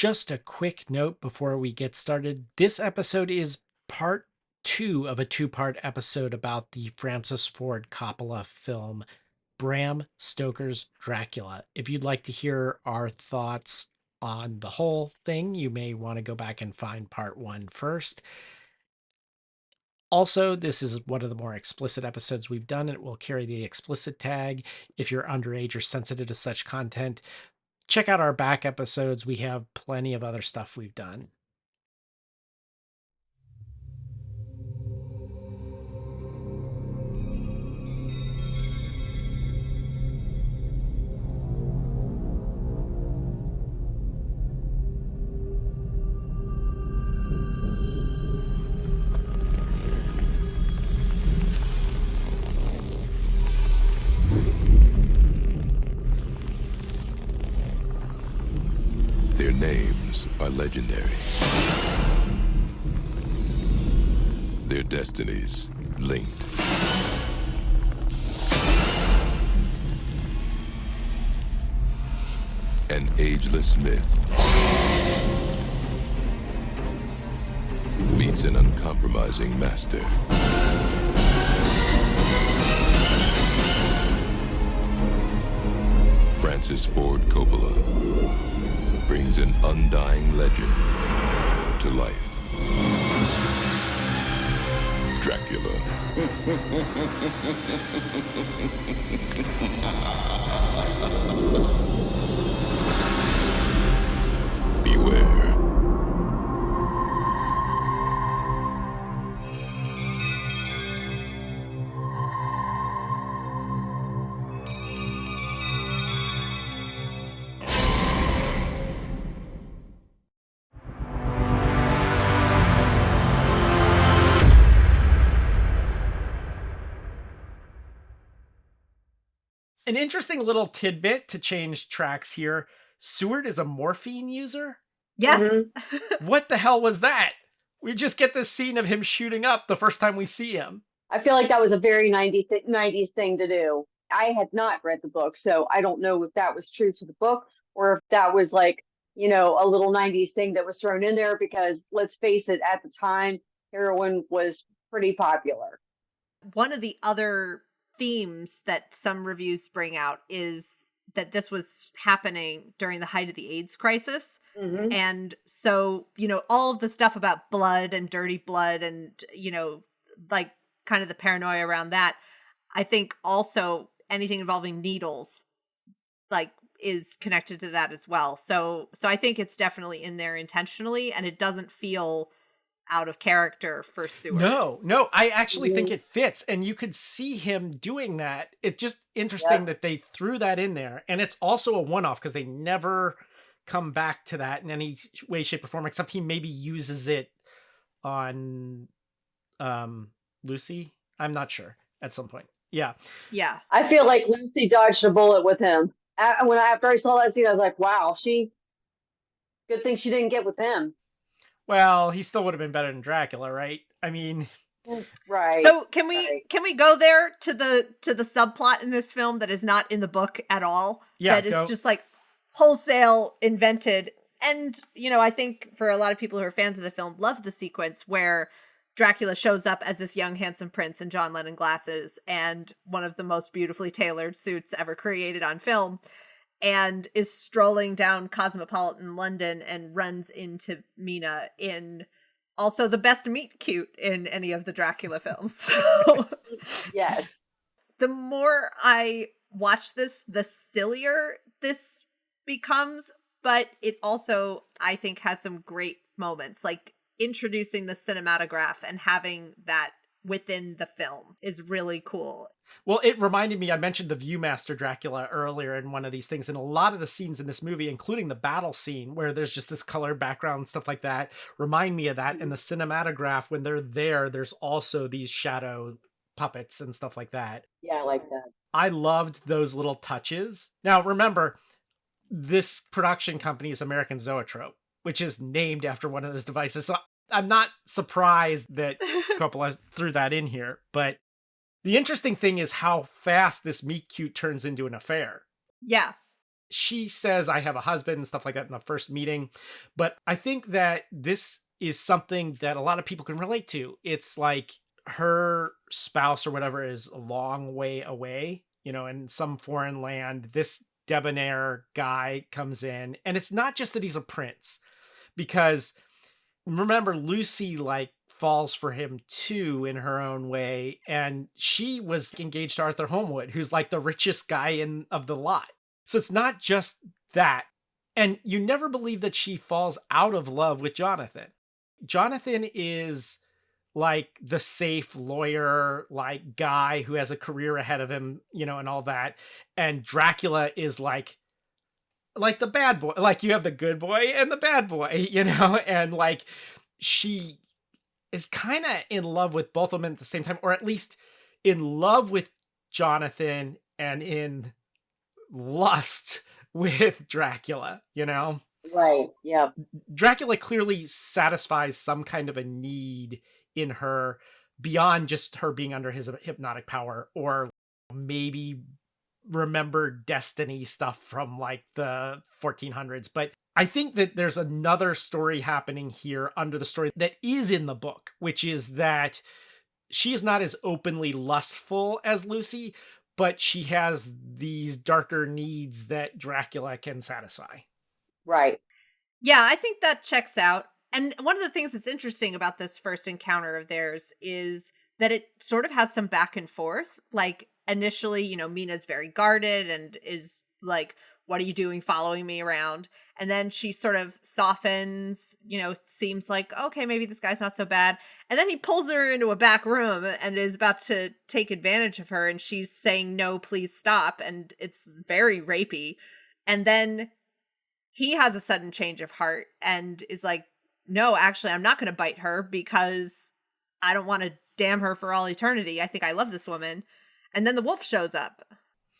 Just a quick note before we get started. This episode is part two of a two-part episode about the Francis Ford Coppola film, Bram Stoker's Dracula. If you'd like to hear our thoughts on the whole thing, you may want to go back and find part one first. Also, this is one of the more explicit episodes we've done. It will carry the explicit tag. If you're underage or sensitive to such content, check out our back episodes. We have plenty of other stuff we've done. Their names are legendary. Their destinies linked. An ageless myth meets an uncompromising master. Francis Ford Coppola brings an undying legend to life. Dracula. Beware. An interesting little tidbit to change tracks here. Seward is a morphine user? Yes. Mm-hmm. What the hell was that? We just get this scene of him shooting up the first time we see him. I feel like that was a very 90s thing to do. I had not read the book, so I don't know if that was true to the book or if that was like, you know, a little 90s thing that was thrown in there because let's face it, at the time, heroin was pretty popular. One of the other themes that some reviews bring out is that this was happening during the height of the AIDS crisis. Mm-hmm. And so, you know, all of the stuff about blood and dirty blood and, you know, like kind of the paranoia around that, I think also anything involving needles, like, is connected to that as well. So I think it's definitely in there intentionally, and it doesn't feel out of character for Seward. No, I actually think it fits, and you could see him doing that. It's just interesting that they threw that in there, and it's also a one-off because they never come back to that in any way, shape, or form, except he maybe uses it on Lucy. I'm not sure at some point. Yeah. I feel like Lucy dodged a bullet with him. When I first saw that scene, I was like, wow, good thing she didn't get with him. Well, he still would have been better than Dracula, right? I mean, right. So can we go there to the subplot in this film that is not in the book at all? Yeah, that is just like wholesale invented. And, you know, I think for a lot of people who are fans of the film, love the sequence where Dracula shows up as this young, handsome prince in John Lennon glasses and one of the most beautifully tailored suits ever created on film, and is strolling down cosmopolitan London and runs into Mina in also the best meet cute in any of the Dracula films. So, yes. The more I watch this, the sillier this becomes, but it also, I think, has some great moments, like introducing the cinematograph and having that within the film is really cool. Well, it reminded me, I mentioned the Viewmaster Dracula earlier in one of these things, and a lot of the scenes in this movie, including the battle scene where there's just this colored background and stuff like that, remind me of that. And the cinematograph, when they're there, there's also these shadow puppets and stuff like that. Yeah, I like that. I loved those little touches. Now, remember, this production company is American Zoetrope, which is named after one of those devices. So I'm not surprised that Coppola threw that in here, but the interesting thing is how fast this meet cute turns into an affair. Yeah. she says, I have a husband and stuff like that in the first meeting. But I think that this is something that a lot of people can relate to. It's like her spouse or whatever is a long way away, in some foreign land. This debonair guy comes in, and it's not just that he's a prince, because remember, Lucy like falls for him too in her own way, and she was engaged to Arthur Holmwood, who's like the richest guy in of the lot. So it's not just that. And you never believe that she falls out of love with Jonathan. Jonathan is like the safe lawyer, like guy who has a career ahead of him, and all that. And Dracula is like the bad boy. Like you have the good boy and the bad boy, and like she is kind of in love with both of them at the same time, or at least in love with Jonathan and in lust with Dracula, Right. Yeah. Dracula clearly satisfies some kind of a need in her beyond just her being under his hypnotic power, or maybe remember destiny stuff from like the 1400s. But I think that there's another story happening here under the story that is in the book, which is that she is not as openly lustful as Lucy, but she has these darker needs that Dracula can satisfy. Right. Yeah, I think that checks out. And one of the things that's interesting about this first encounter of theirs is that it sort of has some back and forth. Like initially, Mina's very guarded and is like, what are you doing following me around? And then she sort of softens, seems like, okay, maybe this guy's not so bad. And then he pulls her into a back room and is about to take advantage of her. And she's saying, no, please stop. And it's very rapey. And then he has a sudden change of heart and is like, no, actually, I'm not going to bite her because I don't want to damn her for all eternity. I think I love this woman. And then the wolf shows up.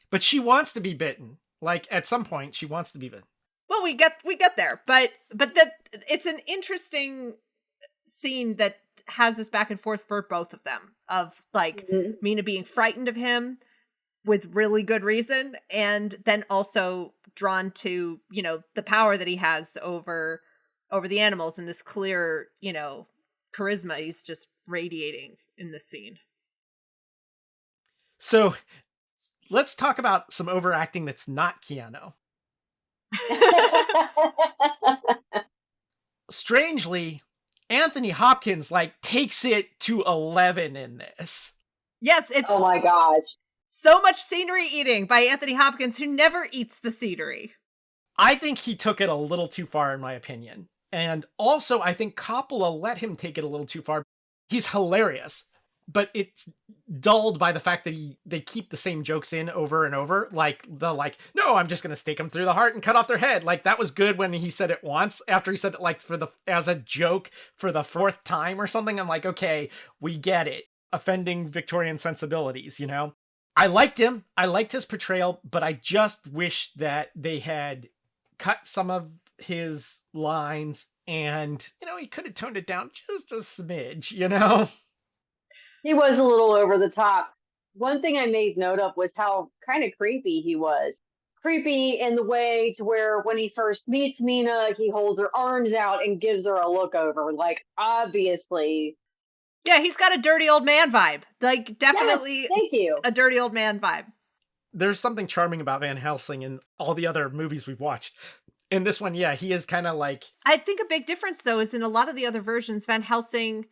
But she wants to be bitten. Like at some point she wants to be bitten. Well, we get there, but that it's an interesting scene that has this back and forth for both of them, of like Mina being frightened of him with really good reason, and then also drawn to, the power that he has over the animals and this clear, charisma he's just radiating in this scene. So let's talk about some overacting that's not Keanu. Strangely, Anthony Hopkins like takes it to 11 in this. Yes, it's oh my gosh. So much scenery eating by Anthony Hopkins, who never eats the scenery. I think he took it a little too far, in my opinion. And also, I think Coppola let him take it a little too far. He's hilarious, but it's dulled by the fact that they keep the same jokes in over and over. Like, no, I'm just going to stake them through the heart and cut off their head. Like, that was good when he said it once. After he said it, like, as a joke for the fourth time or something, I'm like, okay, we get it. Offending Victorian sensibilities, I liked him. I liked his portrayal, but I just wish that they had cut some of his lines and, he could have toned it down just a smidge, He was a little over the top. One thing I made note of was how kind of creepy he was. Creepy in the way to where when he first meets Mina, he holds her arms out and gives her a look over. Like, obviously. Yeah, he's got a dirty old man vibe. Like, definitely yes, thank you. A dirty old man vibe. There's something charming about Van Helsing in all the other movies we've watched. In this one, yeah, he is kind of like... I think a big difference, though, is in a lot of the other versions, Van Helsing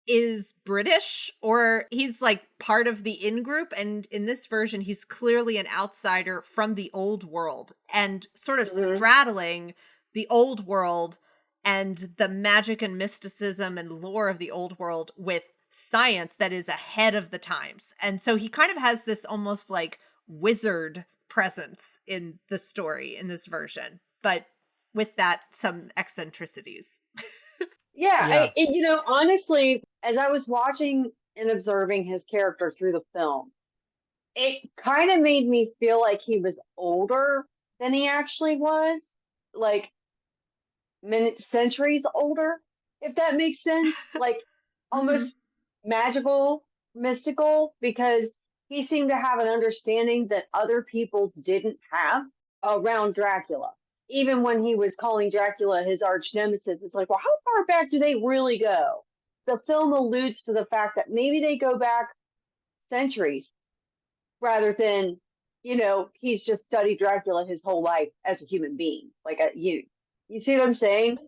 is British, or he's like part of the in-group, and in this version, he's clearly an outsider from the old world, and sort of straddling the old world and the magic and mysticism and lore of the old world with science that is ahead of the times. And so he kind of has this almost like wizard presence in the story in this version, but with that, some eccentricities. Yeah. Honestly, as I was watching and observing his character through the film, it kind of made me feel like he was older than he actually was. Like, centuries older, if that makes sense. Like, almost magical, mystical, because he seemed to have an understanding that other people didn't have. around Dracula. Even when he was calling Dracula his arch nemesis, it's like, well, how far back do they really go? The film alludes to the fact that maybe they go back centuries rather than, he's just studied Dracula his whole life as a human being. Like you see what I'm saying?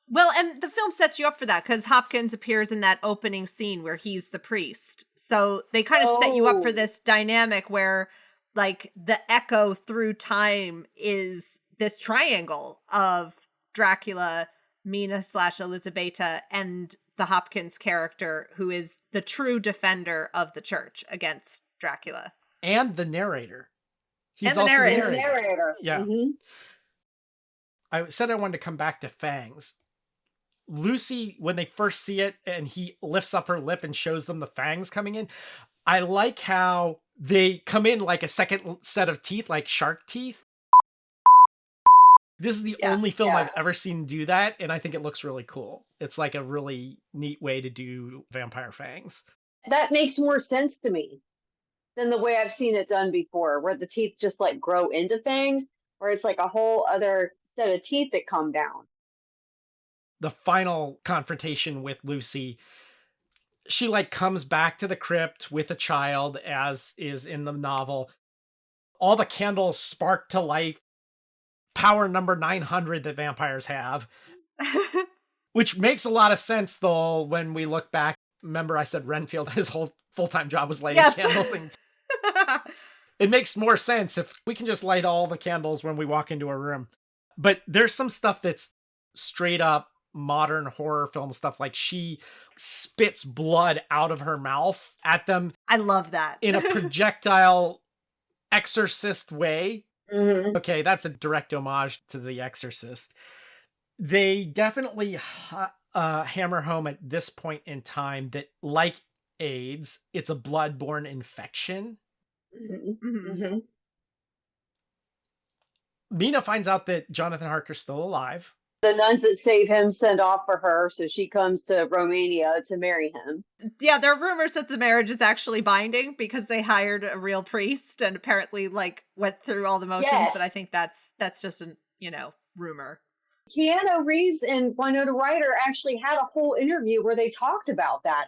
Well, and the film sets you up for that because Hopkins appears in that opening scene where he's the priest. So they kind of set you up for this dynamic where, like, the echo through time is this triangle of Dracula, Mina / Elizabeta, and the Hopkins character, who is the true defender of the church against Dracula. And the narrator. He's and the also narrator. the narrator. The narrator. Yeah. Mm-hmm. I said I wanted to come back to Fangs. Lucy, when they first see it and he lifts up her lip and shows them the fangs coming in, I like how they come in like a second set of teeth, like shark teeth. This is the only film I've ever seen do that, and I think it looks really cool. It's like a really neat way to do vampire fangs. That makes more sense to me than the way I've seen it done before, where the teeth just like grow into fangs, or it's like a whole other set of teeth that come down. The final confrontation with Lucy, she like comes back to the crypt with a child, as is in the novel. All the candles spark to life. Power number 900 that vampires have. Which makes a lot of sense, though, when we look back. Remember I said Renfield, his whole full-time job was lighting candles. And it makes more sense if we can just light all the candles when we walk into a room. But there's some stuff that's straight up modern horror film stuff, like she spits blood out of her mouth at them. I love that. In a projectile exorcist way. Mm-hmm. Okay, that's a direct homage to The Exorcist. They definitely hammer home at this point in time that, like AIDS, it's a blood-borne infection. Mm-hmm. Mm-hmm. Mina finds out that Jonathan Harker's still alive. The nuns that save him send off for her, so she comes to Romania to marry him. Yeah, there are rumors that the marriage is actually binding because they hired a real priest and apparently like went through all the motions, but I think that's just a, rumor. Keanu Reeves and Winona Ryder actually had a whole interview where they talked about that.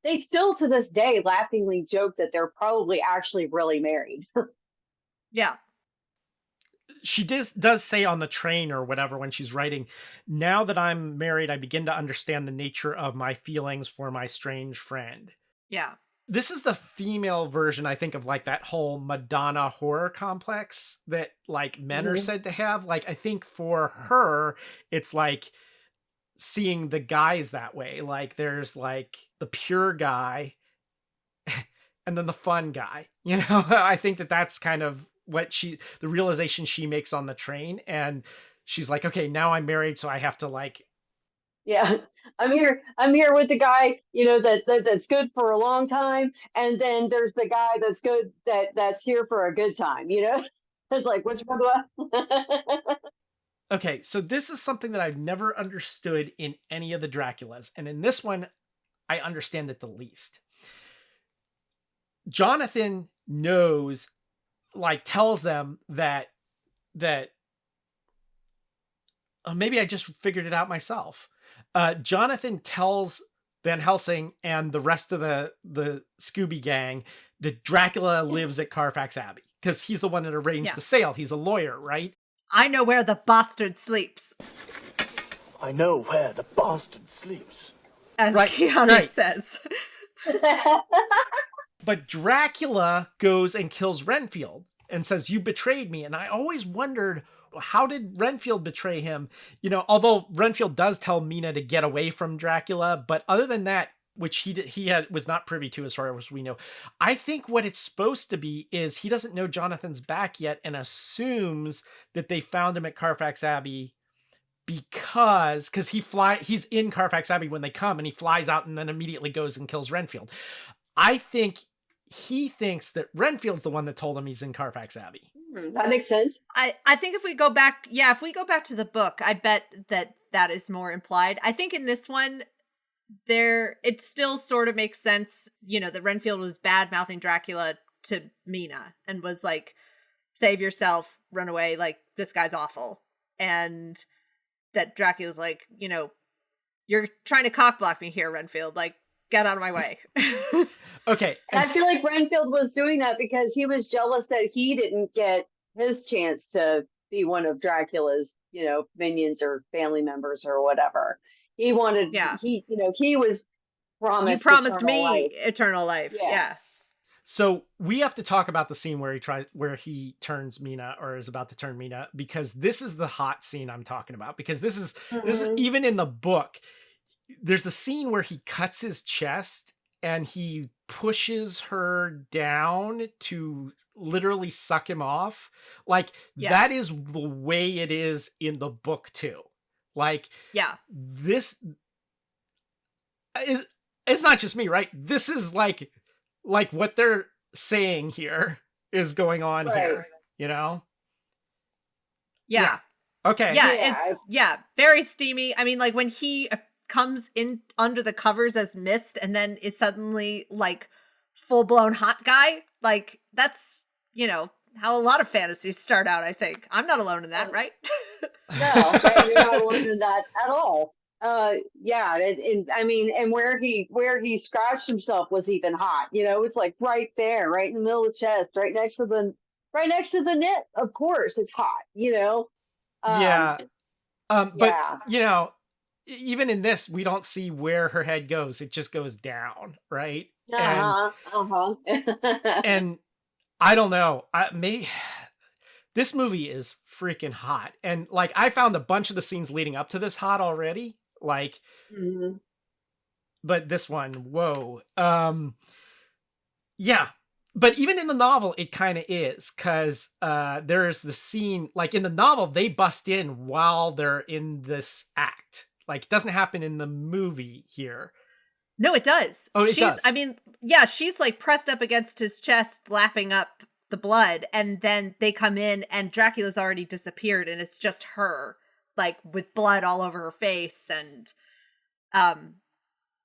They still to this day laughingly joke that they're probably actually really married. Yeah. She does say on the train or whatever when she's writing, now that I'm married, I begin to understand the nature of my feelings for my strange friend. Yeah. This is the female version, I think, of like that whole Madonna horror complex that like men are said to have. Like, I think for her, it's like seeing the guys that way. Like there's like the pure guy and then the fun guy, I think that's kind of what the realization she makes on the train. And she's like, okay, now I'm married, so I have to like, yeah, I'm here with the guy, that's good for a long time, and then there's the guy that's good, that's here for a good time. It's like, which one do I? Okay, so this is something that I've never understood in any of the Draculas, and in this one I understand it the least. Jonathan knows, like, tells them that maybe I just figured it out myself. Jonathan tells Van Helsing and the rest of the Scooby gang that Dracula lives at Carfax Abbey because he's the one that arranged the sale. He's a lawyer, right? I know where the bastard sleeps. I know where the bastard sleeps. As Keanu says. But Dracula goes and kills Renfield and says, you betrayed me. And I always wondered, how did Renfield betray him? Although Renfield does tell Mina to get away from Dracula, but other than that, which he was not privy to as far as we know, I think what it's supposed to be is he doesn't know Jonathan's back yet and assumes that they found him at Carfax Abbey because he's in Carfax Abbey when they come, and he flies out and then immediately goes and kills Renfield. I think he thinks that Renfield's the one that told him he's in Carfax Abbey. That makes sense. I think if we go back to the book, I bet that is more implied. I think in this one, it still sort of makes sense, that Renfield was bad mouthing Dracula to Mina and was like save yourself, run away, like, this guy's awful. And that Dracula's like, you're trying to cockblock me here, Renfield. Like, get out of my way. Okay. And I feel like Renfield was doing that because he was jealous that he didn't get his chance to be one of Dracula's, minions or family members or whatever. He wanted, he was promised you promised eternal me life. eternal life. Yeah. So we have to talk about the scene where he turns Mina, or is about to turn Mina, because this is the hot scene I'm talking about. Because this is even in the book. There's a scene where he cuts his chest and he pushes her down to literally suck him off. Like, that is the way it is in the book too. Like, this is, it's not just me, right? This is like what they're saying here is going on here, Yeah. Okay. Yeah, it's very steamy. I mean, like, when he comes in under the covers as mist and then is suddenly like full-blown hot guy, like, that's how a lot of fantasies start out. I think I'm not alone in that, right? No, you're not alone in that at all. And where he scratched himself was even hot. It's like right there, right in the middle of the chest, right next to the knit. Of course, it's hot. But even in this, we don't see where her head goes. It just goes down, right? And I don't know. This movie is freaking hot. And like, I found a bunch of the scenes leading up to this hot already. Like, but this one, whoa. Yeah. But even in the novel, it kind of is, because there's the scene, like in the novel, they bust in while they're in this act. Like, it doesn't happen in the movie here. No, it does. Oh, it does. I mean, she's like pressed up against his chest, lapping up the blood, and then they come in and Dracula's already disappeared and it's just her, like, with blood all over her face, and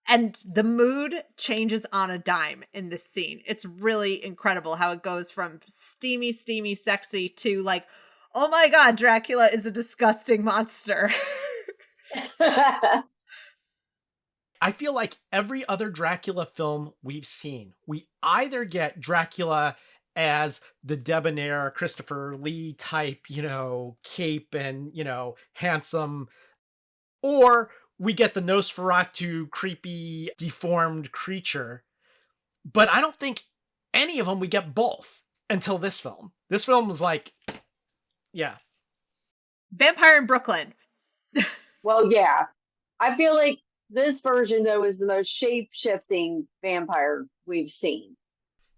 the mood changes on a dime in this scene. It's really incredible how it goes from steamy, sexy to like, oh my god, Dracula is a disgusting monster. I feel like every other Dracula film we've seen, we either get Dracula as the debonair Christopher Lee type, cape and, handsome, or we get the Nosferatu creepy, deformed creature. But I don't think any of them we get both until this film. This film was like, Vampire in Brooklyn. Well, yeah. I feel like this version, though, is the most shape-shifting vampire we've seen.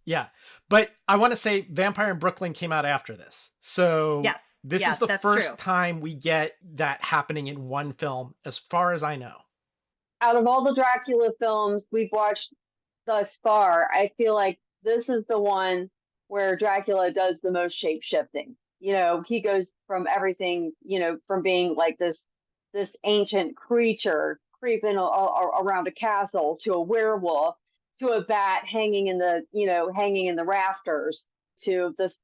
Yeah, but I want to say Vampire in Brooklyn came out after this. So this is the first time we get that happening in one film, as far as I know. Out of all the Dracula films we've watched thus far, I feel like this is the one where Dracula does the most shape-shifting. He goes from everything, from being like this ancient creature creeping around a castle to a werewolf to a bat hanging in the rafters to this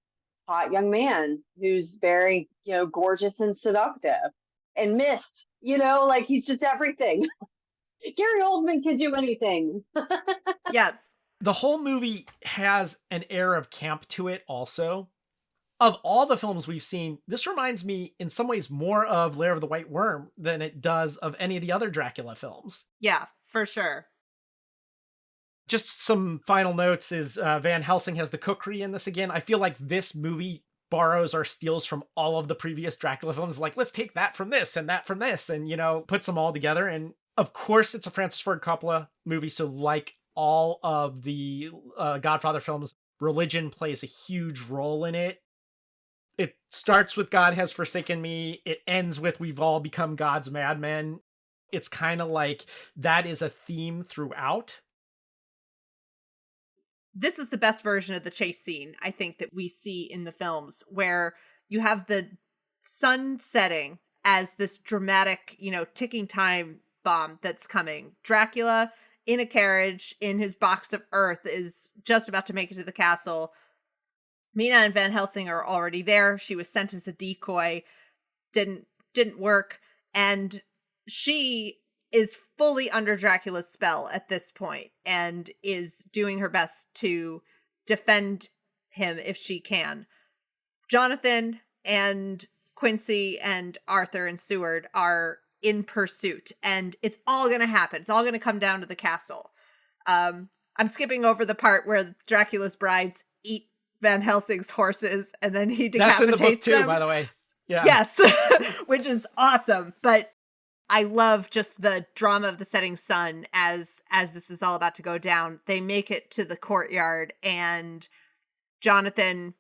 hot young man who's very gorgeous and seductive and mist. Like, he's just everything. Gary Oldman can do anything. Yes. The whole movie has an air of camp to it also. Of all the films we've seen, this reminds me in some ways more of Lair of the White Worm than it does of any of the other Dracula films. Yeah, for sure. Just some final notes is Van Helsing has the cookery in this again. I feel like this movie borrows or steals from all of the previous Dracula films. Like, let's take that from this and that from this and, puts them all together. And of course, it's a Francis Ford Coppola movie. So like all of the Godfather films, religion plays a huge role in it. It starts with God Has Forsaken Me. It ends with We've All Become God's Madmen. It's kind of like that is a theme throughout. This is the best version of the chase scene, I think, that we see in the films, where you have the sun setting as this dramatic, ticking time bomb that's coming. Dracula in a carriage in his box of earth is just about to make it to the castle. Mina and Van Helsing are already there. She was sent as a decoy. Didn't work. And she is fully under Dracula's spell at this point and is doing her best to defend him if she can. Jonathan and Quincy and Arthur and Seward are in pursuit, and it's all going to happen. It's all going to come down to the castle. I'm skipping over the part where Dracula's brides eat Van Helsing's horses, and then he decapitates That's in the book too, them. by the way. Yeah. Yes, which is awesome. But I love just the drama of the setting sun as this is all about to go down. They make it to the courtyard, and Jonathan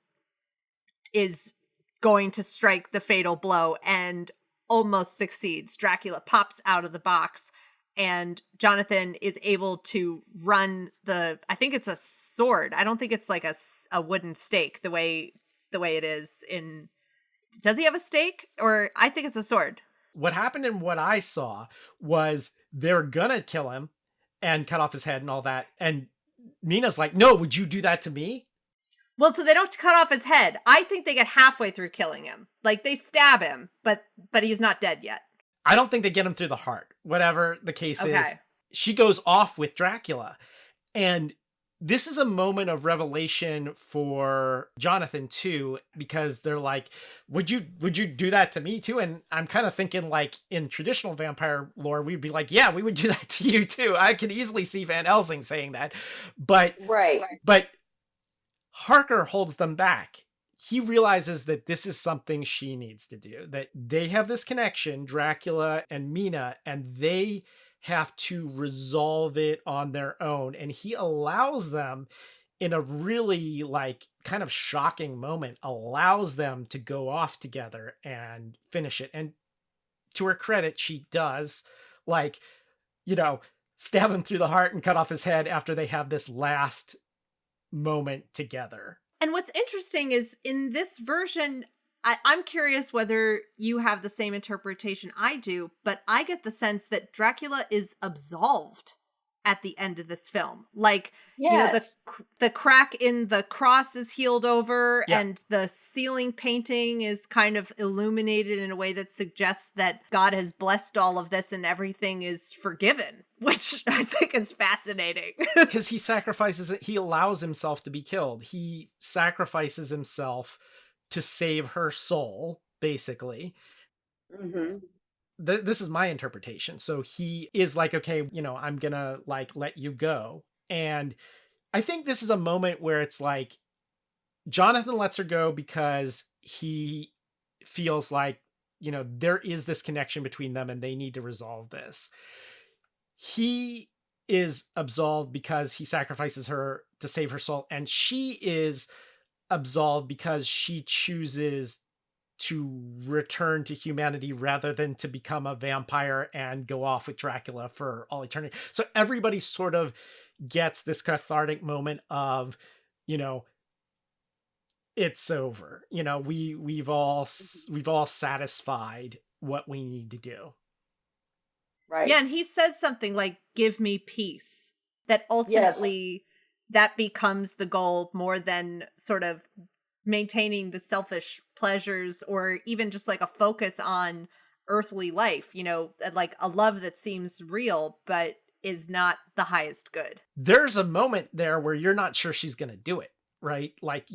is going to strike the fatal blow and almost succeeds. Dracula pops out of the box, and Jonathan is able to run I think it's a sword. I don't think it's like a wooden stake the way it is in. Does he have a stake? Or I think it's a sword. What happened and what I saw was they're gonna kill him and cut off his head and all that. And Mina's like, no, would you do that to me? Well, so they don't cut off his head. I think they get halfway through killing him. Like, they stab him, but he's not dead yet. I don't think they get him through the heart. Whatever the case is, Okay. she goes off with Dracula. And this is a moment of revelation for Jonathan too, because they're like, would you do that to me too? And I'm kind of thinking, like, in traditional vampire lore, we'd be like, yeah, we would do that to you too. I could easily see Van Helsing saying that. But Harker holds them back. He realizes that this is something she needs to do, that they have this connection, Dracula and Mina, and they have to resolve it on their own. And he allows them, in a really, like, kind of shocking moment, allows them to go off together and finish it. And to her credit, she does, like, you know, stab him through the heart and cut off his head after they have this last moment together. And what's interesting is in this version, I'm curious whether you have the same interpretation I do, but I get the sense that Dracula is absolved at the end of this film. Like, you know, the crack in the cross is healed over, and the ceiling painting is kind of illuminated in a way that suggests that God has blessed all of this and everything is forgiven, which I think is fascinating. Because he sacrifices it. He allows himself to be killed. He sacrifices himself to save her soul, basically. Mm-hmm. This is my interpretation. So he is like, okay, you know, I'm gonna, like, let you go. And I think this is a moment where it's like Jonathan lets her go because he feels like, you know, there is this connection between them and they need to resolve this. He is absolved because he sacrifices her to save her soul, and she is absolved because she chooses to return to humanity rather than to become a vampire and go off with Dracula for all eternity. So everybody sort of gets this cathartic moment of, you know, it's over. You know, we've all satisfied what we need to do. Right. Yeah, and he says something like, give me peace. That ultimately that becomes the goal more than sort of maintaining the selfish pleasures or even just like a focus on earthly life, you know, like a love that seems real but is not the highest good. There's a moment there where you're not sure she's going to do it, right? Like,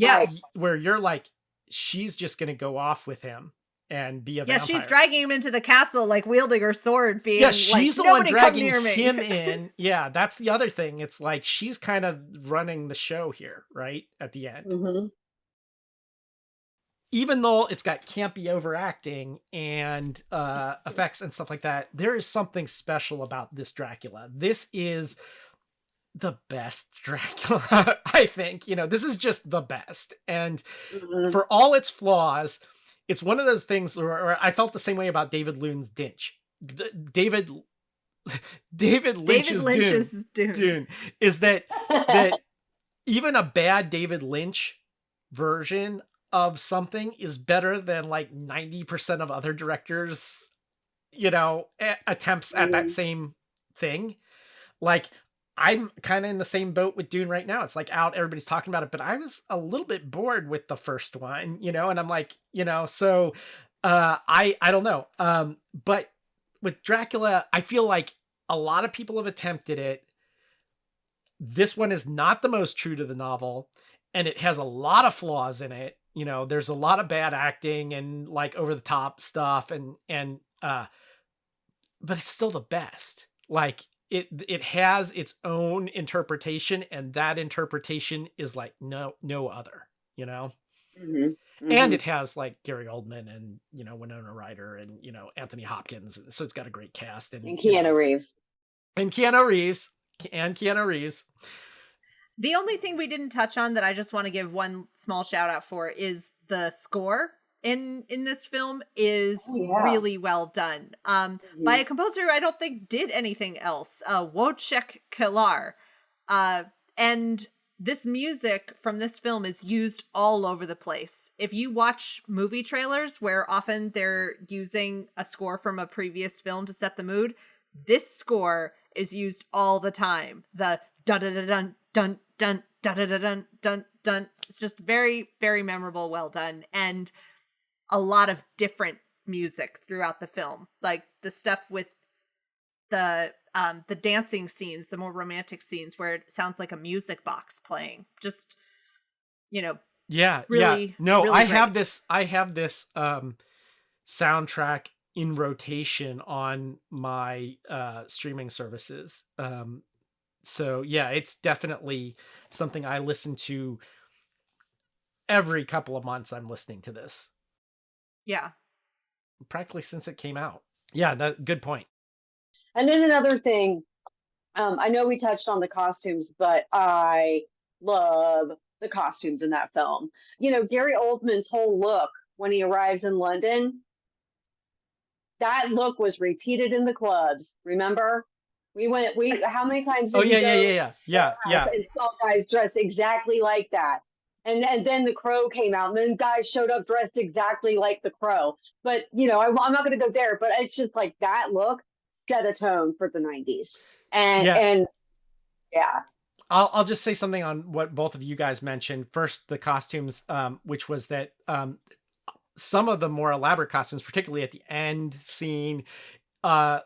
where you're like, she's just going to go off with him and be a vampire. Yeah, she's dragging him into the castle, like wielding her sword, being she's like, the one nobody dragging come near me. him in. Yeah, that's the other thing. It's like she's kind of running the show here, right? At the end. Mm-hmm. Even though it's got campy overacting and effects and stuff like that, there is something special about this Dracula. This is the best Dracula, I think. You know, this is just the best. And for all its flaws, it's one of those things where I felt the same way about David Lean's Dinch. David Lynch's Dune is that even a bad David Lynch version of something is better than like 90% of other directors, you know, attempts at that same thing. Like, I'm kind of in the same boat with Dune right now. It's like out, everybody's talking about it, but I was a little bit bored with the first one, and I'm like, so I don't know. But with Dracula, I feel like a lot of people have attempted it. This one is not the most true to the novel, and it has a lot of flaws in it. There's a lot of bad acting and like over the top stuff but it's still the best. Like it has its own interpretation, and that interpretation is like no other, Hmm. And Hmm. it has like Gary Oldman and Winona Ryder and Anthony Hopkins, so it's got a great cast and And Keanu Reeves. and Keanu Reeves. The only thing we didn't touch on that I just want to give one small shout out for is the score in this film is Oh, yeah. really well done. By Mhm. a composer who I don't think did anything else, Wojciech Kilar. And this music from this film is used all over the place. If you watch movie trailers where often they're using a score from a previous film to set the mood, this score is used all the time. The dun dun dun dun dun dun dun dun dun dun. It's just very, very memorable, well done, and a lot of different music throughout the film. Like the stuff with the dancing scenes, the more romantic scenes where it sounds like a music box playing. Just really, no, really I great. have this soundtrack in rotation on my streaming services. So yeah, it's definitely something I listen to every couple of months. I'm listening to this Yeah. practically since it came out. Yeah, good point. And then another thing, I know we touched on the costumes, but I love the costumes in that film. Gary Oldman's whole look when he arrives in London, that look was repeated in the clubs. Remember? How many times Oh did we yeah, go yeah. and saw guys dressed exactly like that? And then the Crow came out, and then guys showed up dressed exactly like the Crow. But I'm not going to go there. But it's just like that look set a tone for the '90s, Yeah. and yeah. I'll just say something on what both of you guys mentioned. First, the costumes, which was that some of the more elaborate costumes, particularly at the end scene,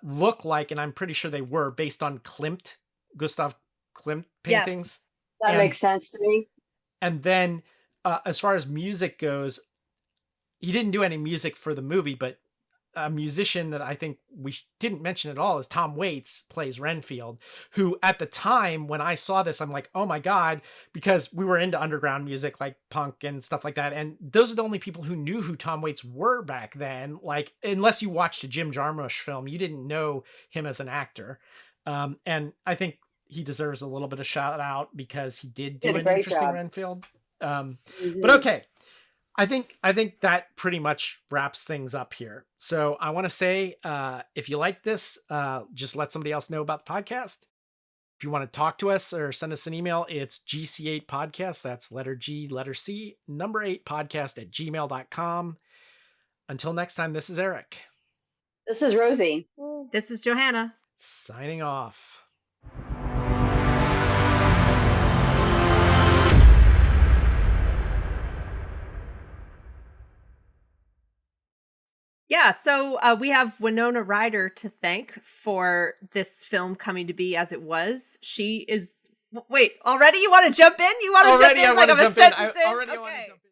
look like, and I'm pretty sure they were based on Gustav Klimt paintings. That makes sense to me. And then, as far as music goes, he didn't do any music for the movie, but a musician that I think we didn't mention at all is Tom Waits plays Renfield, who at the time when I saw this, I'm like, oh my God, because we were into underground music like punk and stuff like that. And those are the only people who knew who Tom Waits were back then. Like, unless you watched a Jim Jarmusch film, you didn't know him as an actor. And I think he deserves a little bit of shout out because he did do an interesting job. Renfield. Mhm. But okay. I think that pretty much wraps things up here. So I want to say, if you like this, just let somebody else know about the podcast. If you want to talk to us or send us an email, it's GC8podcast. That's letter G, letter C, number 8 podcast at gmail.com. Until next time, this is Eric. This is Rosie. This is Johanna. Signing off. Yeah, so we have Winona Ryder to thank for this film coming to be as it was. She is... Wait, already you want to jump in? You want to jump in like I'm a sentence in? I want to jump in.